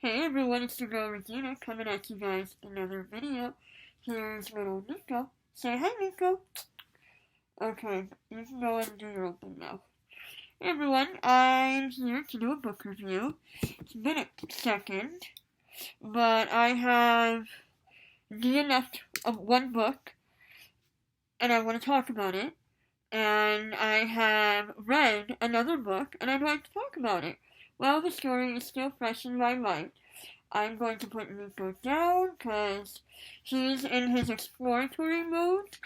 Hey everyone, it's your girl Regina coming at you guys with another video. Here's little Nico. Say hi, Nico. Okay, you can go and do your own thing now. Hey everyone, I'm here to do a book review. It's been a second, but I have DNF'd of one book, and I want to talk about it. And I have read another book, and I'd like to talk about it. Well, the story is still fresh in my mind. I'm going to put Nico down because he's in his exploratory mode.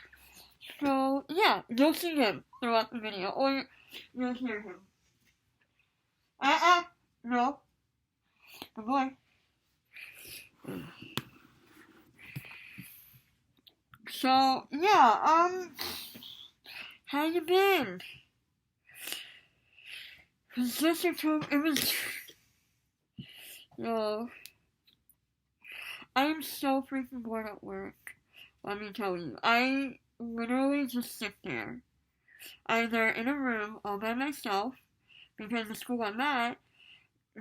So, yeah, you'll see him throughout the video, or you'll hear him. No. Good boy. So, yeah, how you been? It was, yo, I am so freaking bored at work. Let me tell you, I literally just sit there, either in a room all by myself, because the school I'm at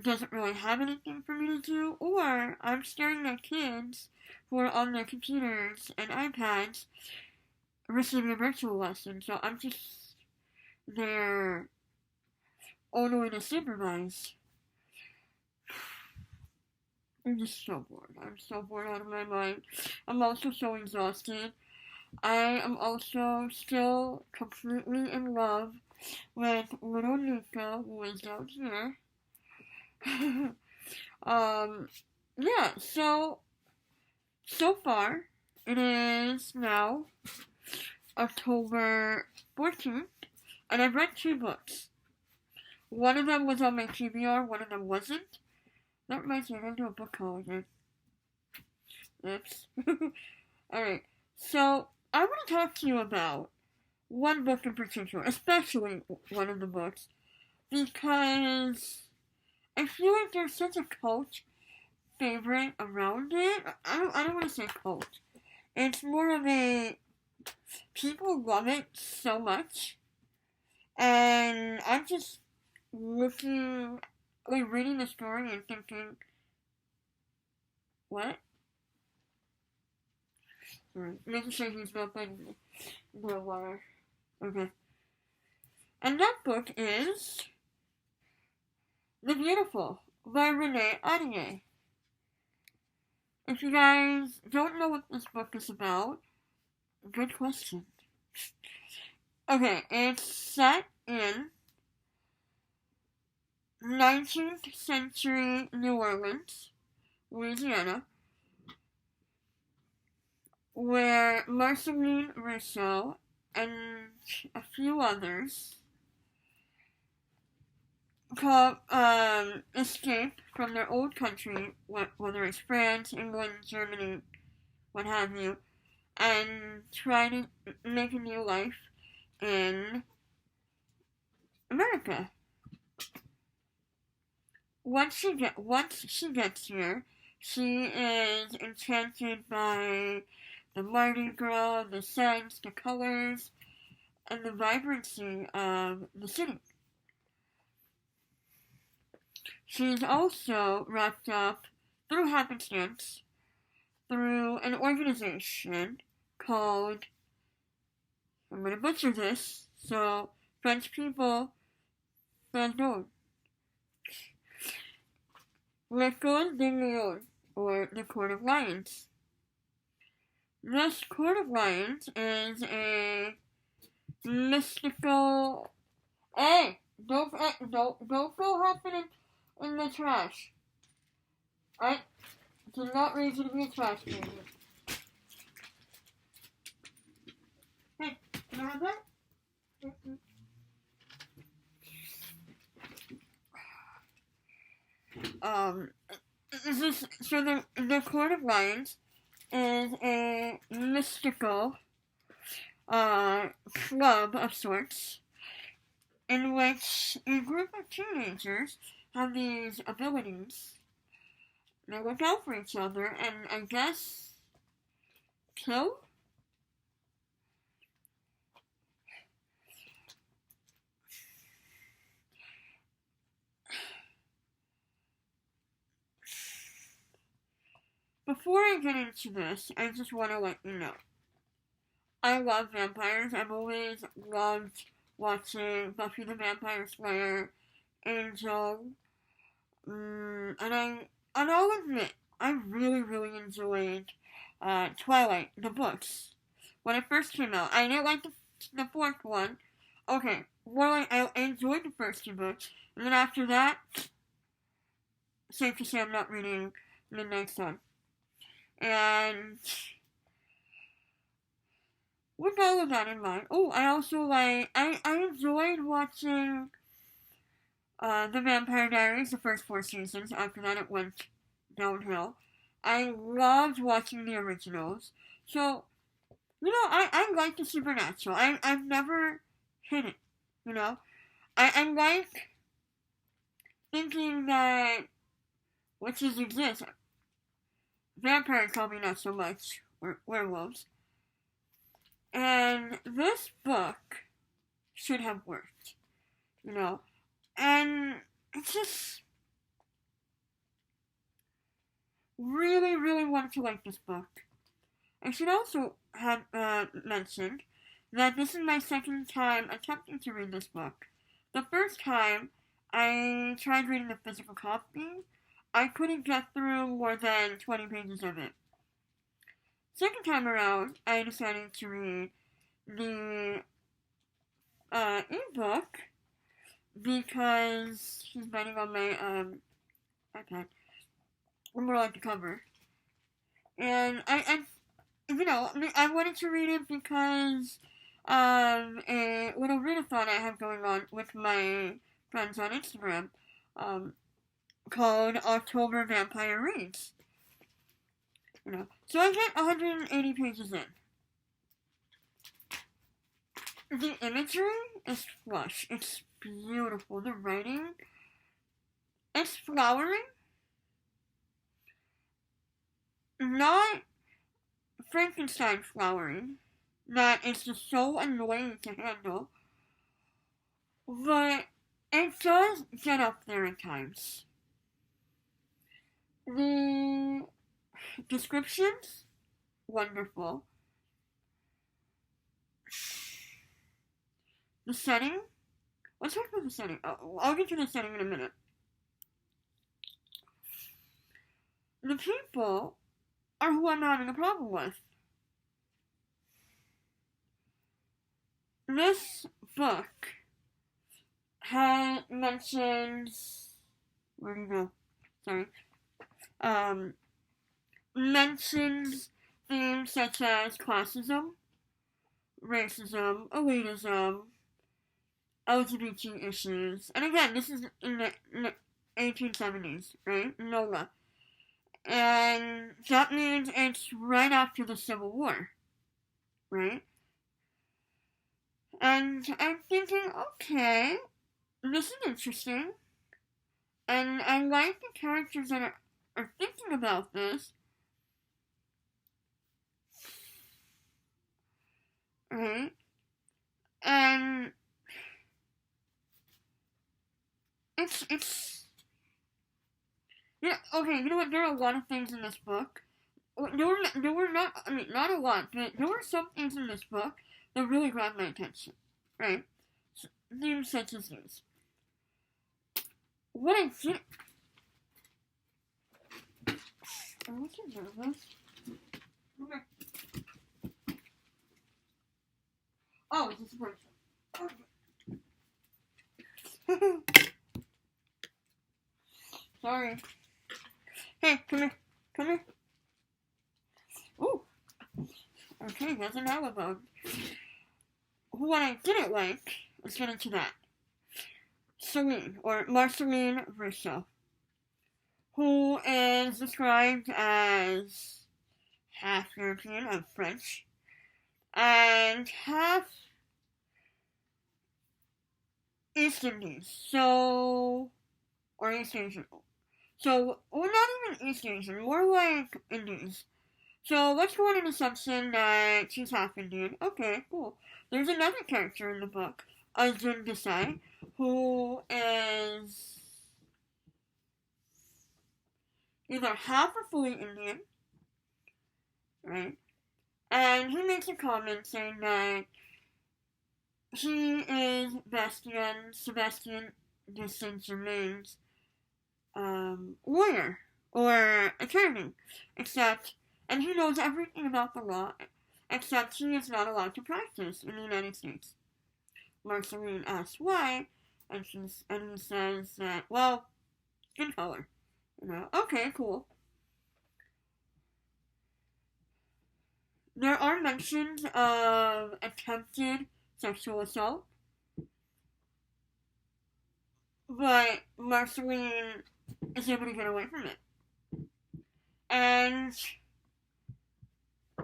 doesn't really have anything for me to do, or I'm staring at kids who are on their computers and iPads receiving a virtual lesson, so I'm just there only to supervise. I'm just so bored. I'm so bored out of my mind. I'm also so exhausted. I am also still completely in love with little Nico, who is down here. Yeah, so far, it is now October 14th, and I've read 2 books. One of them was on my TBR, one of them wasn't. That reminds me, I gotta do a book haul again. Oops. Alright, so I want to talk to you about one book in particular, especially one of the books, because I feel like there's such a cult favorite around it. I don't want to say cult. It's more of a people love it so much, and I'm just reading the story and thinking, what? Right, making sure he's not biting the water. Okay. And that book is The Beautiful by Renee Ahdieh. If you guys don't know what this book is about, good question. Okay, it's set in 19th century New Orleans, Louisiana, where Marceline Rousseau and a few others escape from their old country, whether it's France, England, Germany, what have you, and try to make a new life in America. Once she gets here, she is enchanted by the Mardi Gras, the scents, the colors, and the vibrancy of the city. She's also wrapped up, through happenstance, through an organization called, I'm gonna butcher this, so French people, pardon, L'École des Lions, or the Court of Lions. This Court of Lions is a mystical. Hey, don't go hopping in the trash. I did not raise you to be a trash baby. Hey, can I have that? The Court of Lions is a mystical club of sorts in which a group of teenagers have these abilities. They look out for each other and I guess kill? before I get into this, I just want to let you know. I love vampires. I've always loved watching Buffy the Vampire Slayer, Angel, and I'll admit, I really, really enjoyed Twilight, the books, when it first came out. I didn't like the fourth one. Okay, well, I enjoyed the first two books, and then after that, safe to say I'm not reading Midnight Sun. And with all of that in mind, I also I enjoyed watching The Vampire Diaries, the first 4 seasons. After that, it went downhill. I loved watching the originals. So, I like the supernatural. I've never hit it, I like thinking that witches exist. Vampires probably not so much, or werewolves. And this book should have worked, And it's just really, really wanted to like this book. I should also have mentioned that this is my second time attempting to read this book. The first time I tried reading the physical copy, I couldn't get through more than 20 pages of it. Second time around, I decided to read the ebook because he's writing on my iPad. More like the cover. And I wanted to read it because a little readathon I have going on with my friends on Instagram, called October Vampire Reads. So I get 180 pages in. The imagery is flush. It's beautiful. The writing, it's flowery. Not Frankenstein flowering. That it's just so annoying to handle. But it does get up there at times. The descriptions, wonderful. The setting, let's talk about the setting. I'll get to the setting in a minute. The people are who I'm having a problem with. This book mentions, where do you go? Sorry. Mentions themes such as classism, racism, elitism, LGBT issues. And again, this is in the 1870s, right? NOLA. And that means it's right after the Civil War, right? And I'm thinking, okay, this is interesting. And I like the characters that are thinking about this. Right? And it's yeah, okay, you know what, there are a lot of things in this book. There were not a lot, but there were some things in this book that really grabbed my attention. Right? Themes such as these. What I did I wasn't nervous. Okay. Oh, it's a support. Okay. Sorry. Hey, come here. Come here. Ooh. Okay, that's an alibi. What I didn't like, let's get into that. Celine, or Marceline Russo, who is described as half European and French, and half East Indies, or East Asian. So, well, not even East Asian, more like Indies. So, let's go on an assumption that she's half Indian. Okay, cool. There's another character in the book, Arjun Desai, who is either half or fully Indian, right? And he makes a comment saying that he is Sebastian de Saint-Germain's lawyer or attorney, and he knows everything about the law, except he is not allowed to practice in the United States. Marceline asks why, and he says that, well, skin color. Okay, cool. There are mentions of attempted sexual assault, but Marceline is able to get away from it. And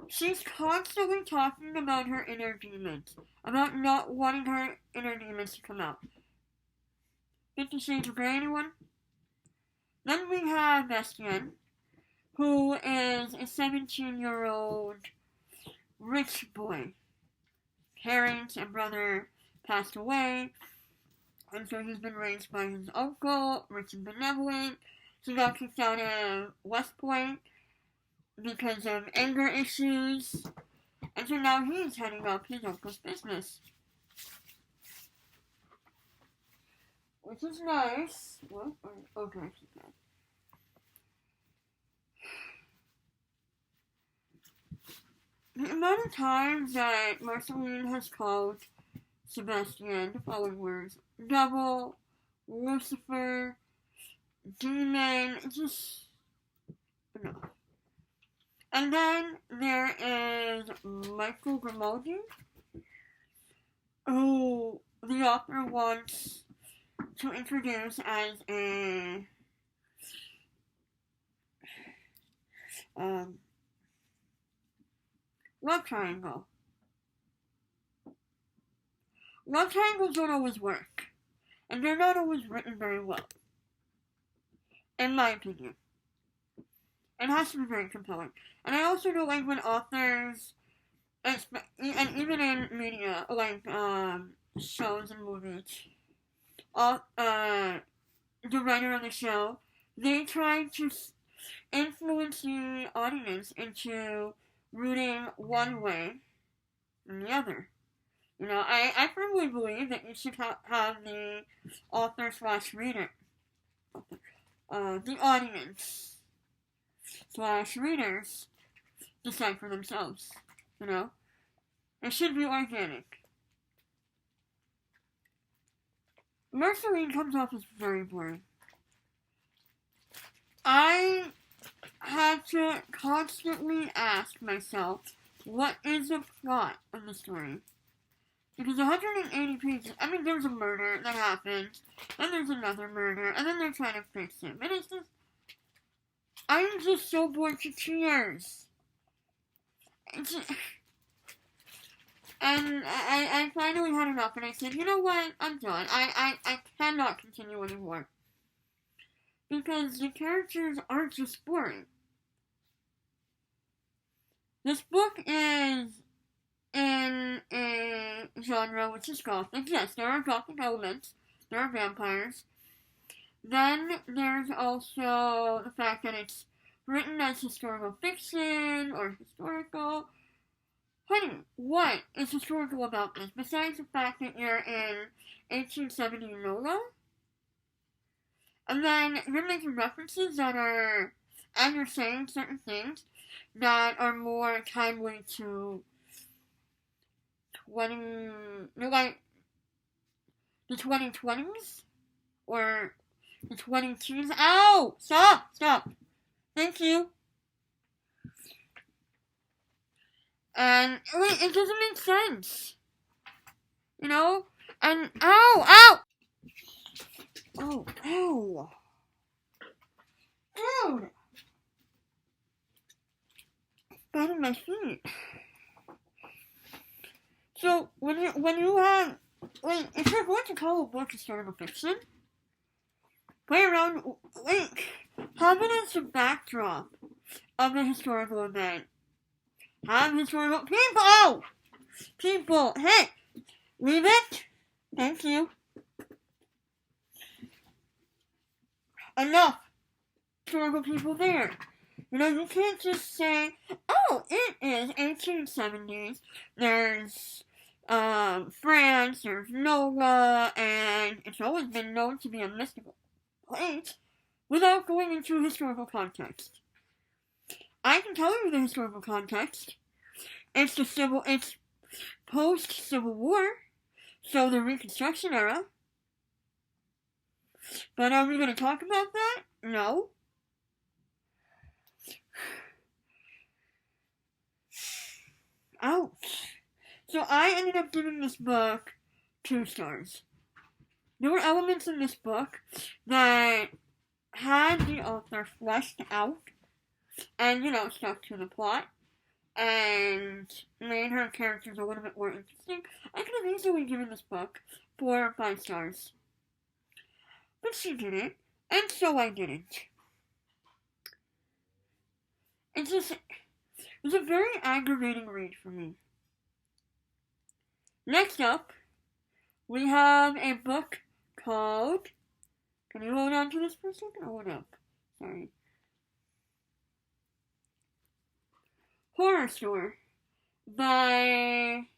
she's constantly talking about her inner demons, about not wanting her inner demons to come out. 50 Shades of Grey, anyone? Then we have Bastien, who is a 17-year-old rich boy. Parents and brother passed away, and so he's been raised by his uncle, rich and benevolent. He got kicked out of West Point because of anger issues, and so now he's heading up his uncle's business. Which is nice. What? Okay, the amount of times that Marceline has called Sebastian the following words: devil, Lucifer, demon, just no. And then there is Michael Grimaldi, who the author wants to introduce as a love triangle. Love triangles don't always work, and they're not always written very well, in my opinion. It has to be very compelling. And I also don't like when authors, and even in media, like shows and movies, the writer of the show, they try to influence the audience into rooting one way and the other. I firmly believe that you should have the author / reader, the audience / readers decide for themselves. It should be organic. Marceline comes off as very boring. I had to constantly ask myself, what is the plot of the story? Because 180 pages, there's a murder that happens, then there's another murder, and then they're trying to fix it. And it's just, I'm just so bored to tears. And I finally had enough, and I said, you know what, I'm done. I cannot continue anymore. Because the characters are just boring. This book is in a genre which is gothic. Yes, there are gothic elements. There are vampires. Then there's also the fact that it's written as historical fiction or historical. Honey, what is historical about this besides the fact that you're in 1870 NOLA? And then you're making references that are, and you're saying certain things that are more timely to the 2020s or the 2010s. Ow! Stop! Thank you. And it doesn't make sense, And ow! Oh, ow! Dude! Bad in my feet. So when you have if you're going to call a book historical fiction, play around have it as the backdrop of a historical event. Have historical people, hey, leave it. Thank you. Enough historical people there. You can't just say, oh, it is 1870s. There's France, there's Nola, and it's always been known to be a mystical place without going into historical context. I can tell you the historical context. It's post-Civil War, so the Reconstruction era. But are we going to talk about that? No. Ouch. So I ended up giving this book 2 stars. There were elements in this book that had the author fleshed out and, stuck to the plot and made her characters a little bit more interesting. I could have easily given this book 4 or 5 stars. But she didn't, and so I didn't. It was a very aggravating read for me. Next up, we have a book called... Can you hold on to this for a second? Hold up. Sorry. Horrorstör by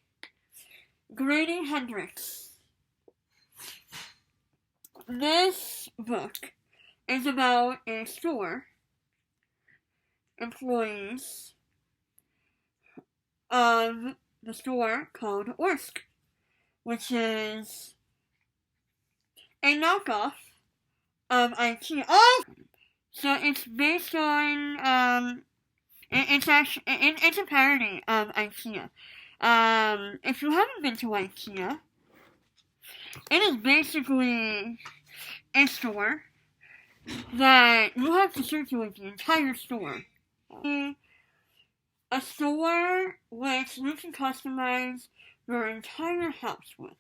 Grady Hendrix. This book is about a store employees of the store called Horrorstör, which is a knockoff of IKEA. Oh! So it's based on, it's a parody of IKEA. If you haven't been to IKEA, it is basically a store that you have to circulate the entire store. A store which you can customize your entire house with.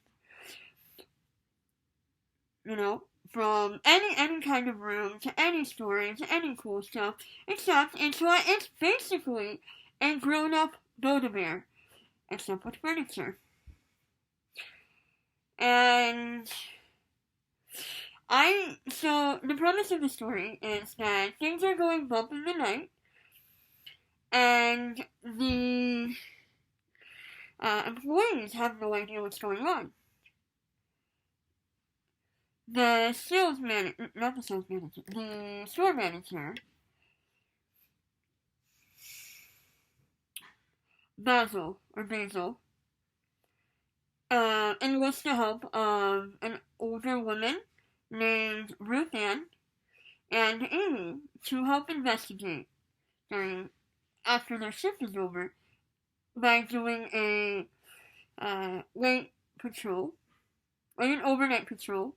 From any kind of room to any storage to any cool stuff. Except it's basically a grown-up Build-A-Bear, except with furniture. And so the premise of the story is that things are going bump in the night, and the employees have no idea what's going on. The store manager, Basil, enlists the help of an older woman named Ruth Ann and Amy to help investigate after their shift is over by doing an overnight patrol.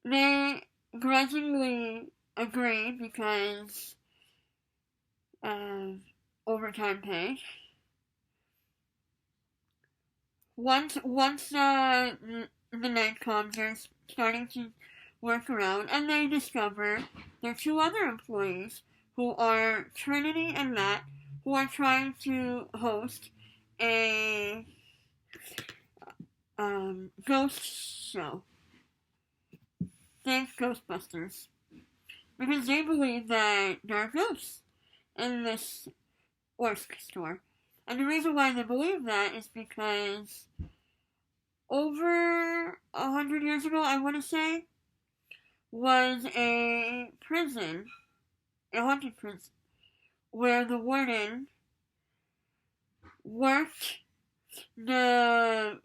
They grudgingly agree because of overtime pay. Once the night comes, they're starting to work around, and they discover there are 2 other employees who are Trinity and Matt, who are trying to host a ghost show. Thanks, Ghostbusters. Because they believe that there are ghosts in this Horrorstör store. And the reason why they believe that is because over 100 years ago, I want to say, was a prison, a haunted prison, where the warden worked the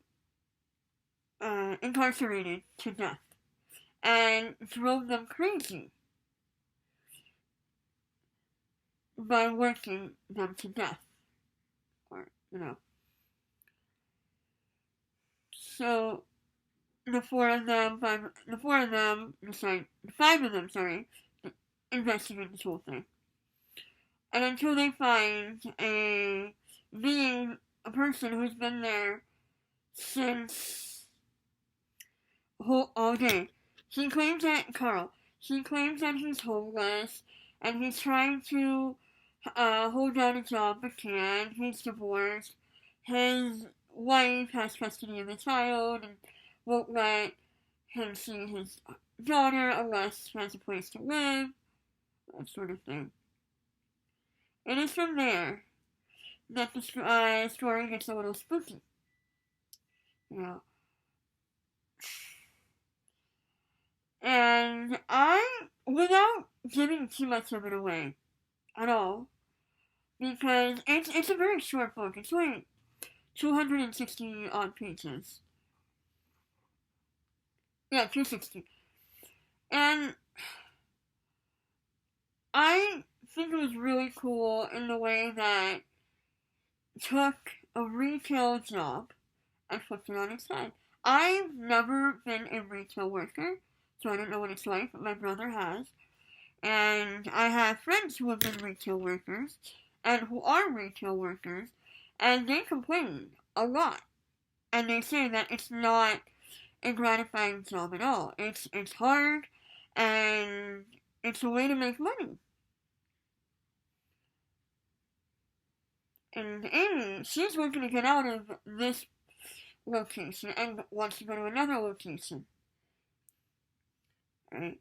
incarcerated to death and drove them crazy by working them to death. So the 5 of them, investigate this whole thing. And until they find a person who's been there since all day. He claims that he's homeless, and he's trying to hold down a job but can't. He's divorced. His wife has custody of the child and won't let him see his daughter unless he has a place to live. That sort of thing. It is from there that the story gets a little spooky. You know. And without giving too much of it away at all, because it's a very short book. It's like 260 odd pages. Yeah, 260. And I think it was really cool in the way that it took a retail job and flipped it on its head. I've never been a retail worker, so I don't know what it's like, but my brother has. And I have friends who have been retail workers and who are retail workers, and they complain a lot. And they say that it's not a gratifying job at all. It's hard, and it's a way to make money. And Amy, she's looking to get out of this location and wants to go to another location. Right?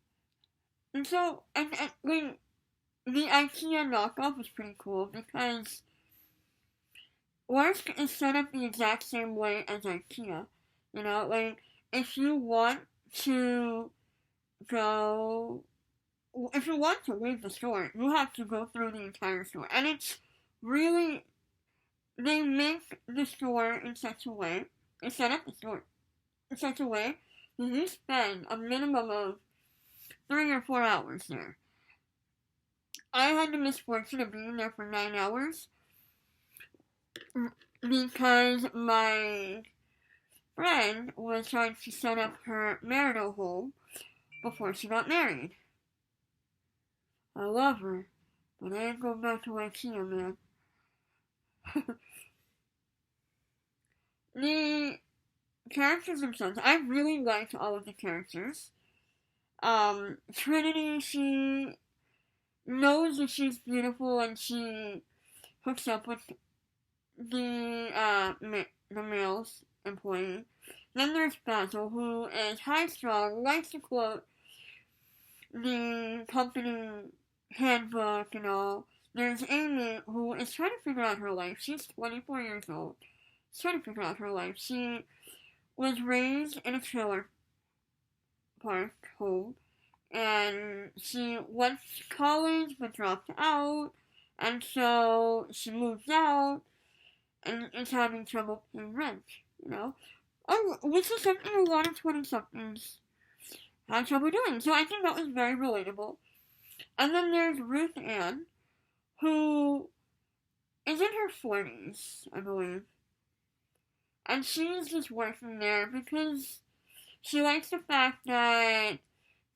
And so, and the IKEA knockoff is pretty cool because Horrorstör is set up the exact same way as IKEA. You know, like, if you want to leave the store, you have to go through the entire store. And it's really, they make the store in such a way, they set up the store in such a way that you spend a minimum of 3 or 4 hours there. I had the misfortune of being there for 9 hours because my friend was trying to set up her marital home before she got married. I love her, but I ain't going back to IKEA, man. The characters themselves, I really liked all of the characters. Trinity, she knows that she's beautiful and she hooks up with the male's employee. Then there's Basil, who is high strung, likes to quote the company handbook and all. There's Amy, who is trying to figure out her life. She's 24 years old. She's trying to figure out her life. She was raised in a trailer park home, and she went to college but dropped out, and so she moved out and is having trouble paying rent, you know? Which is something a lot of 20-somethings had trouble doing, so I think that was very relatable. And then there's Ruth Ann, who is in her 40s, I believe. And she's just working there because she likes the fact that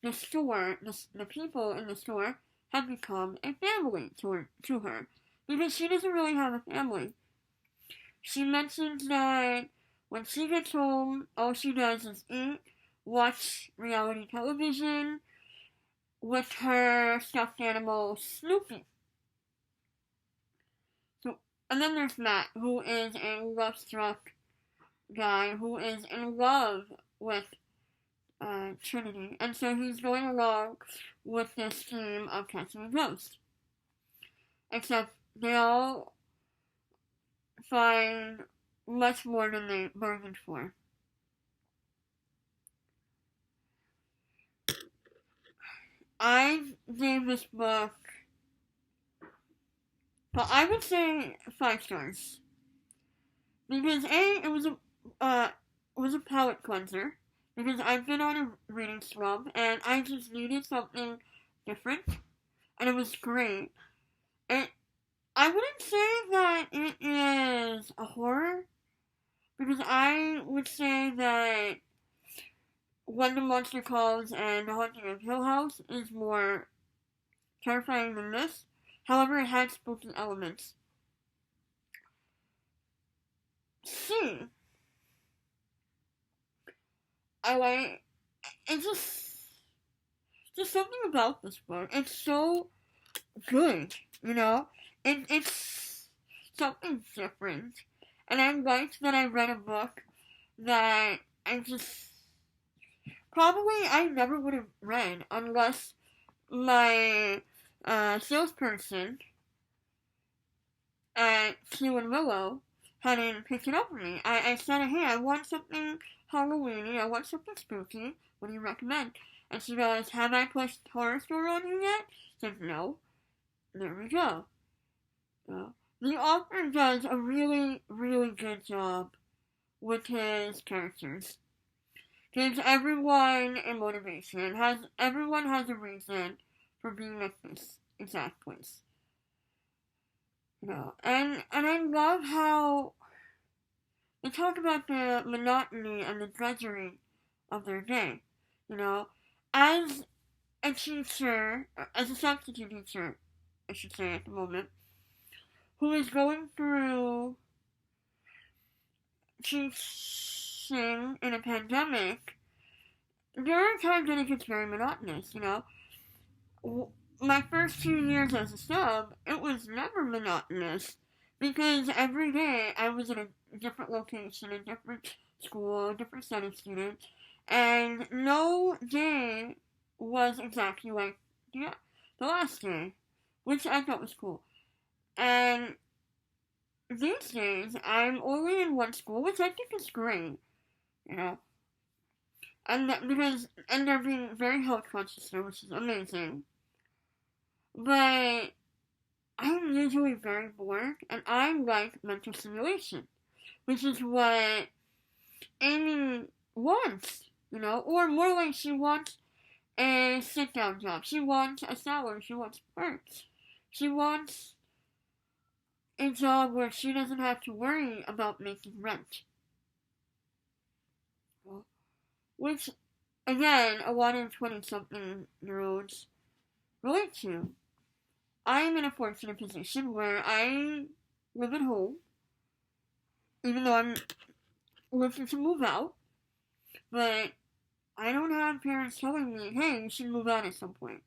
the store, the people in the store, have become a family to her. Because she doesn't really have a family. She mentions that when she gets home, all she does is eat, watch reality television with her stuffed animal, Snoopy. So, and then there's Matt, who is a love-struck guy who is in love with Trinity, and so he's going along with this scheme of catching a ghost. Except they all find much more than they bargained for. I gave this book, but I would say 5 stars. Because it was a palate cleanser. Because I've been on a reading slump, and I just needed something different, and it was great. I wouldn't say that it is a horror, because I would say that When the Monster Calls and The Haunting of Hill House is more terrifying than this. However, it had spooky elements. It's just something about this book. It's so good, you know? It's something different. And I liked that I read a book that I never would have read unless my salesperson at Q and Willow hadn't picked it up for me. I said, hey, I want something Halloweeny, I want something spooky, what do you recommend? And she goes, have I pushed Horrorstör on you yet? I said, no. There we go. The author does a really, really good job with his characters. Gives everyone a motivation. Everyone has a reason for being at this exact place. And I love how they talk about the monotony and the drudgery of their day. As a teacher, as a substitute teacher, I should say at the moment, who is going through teaching in a pandemic, there are times when it gets very monotonous, My first 2 years as a sub, it was never monotonous, because every day I was in a different location, a different school, a different set of students, and no day was exactly like the last day, which I thought was cool. And these days, I'm only in one school, which I think is great, and they're being very health conscious now, which is amazing. But I'm usually very bored, and I like mental stimulation, which is what Amy wants, or more like she wants a sit-down job. She wants a salary. She wants perks. She wants a job where she doesn't have to worry about making rent. Which, again, a lot of 20-something-year-olds relate to. I'm in a fortunate position where I live at home, even though I'm looking to move out, but I don't have parents telling me, hey, you should move out at some point.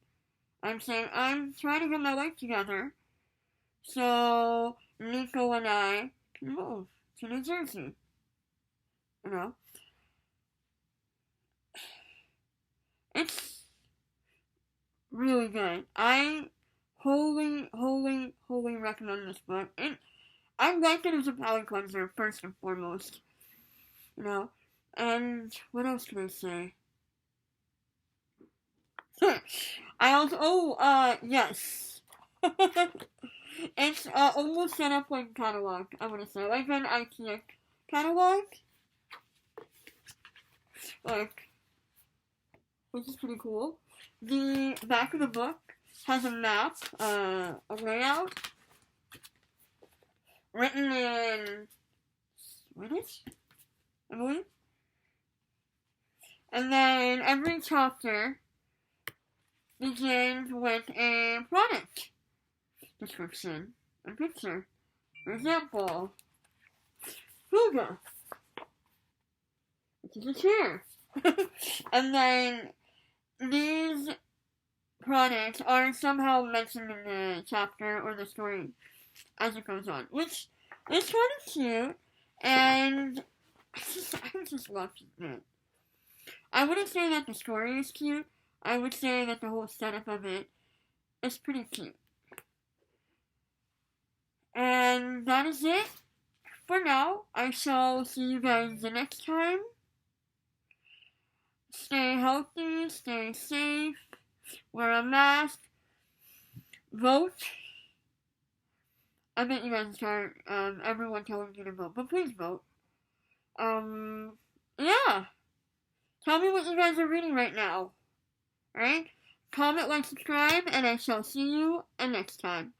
I'm saying, I'm trying to get my life together, so Nico and I can move to New Jersey. It's really good. I wholly recommend this book. I like it as a palate cleanser, first and foremost. And what else can I say? I also, yes. It's almost set up like a catalog, I want to say. Like an IKEA catalog. Which is pretty cool. The back of the book has a map, a layout, written in Swedish, I believe. And then every chapter begins with a product description and picture. For example, Fuga, which is a chair. And then these products are somehow mentioned in the chapter or the story as it goes on, which is kind of cute, and I just love it. I wouldn't say that the story is cute. I would say that the whole setup of it is pretty cute. And that is it for now. I shall see you guys the next time. Stay healthy, stay safe, wear a mask, vote. I bet you guys start everyone telling you to vote, but please vote. Yeah. Tell me what you guys are reading right now. Alright? Comment, like, subscribe, and I shall see you next time.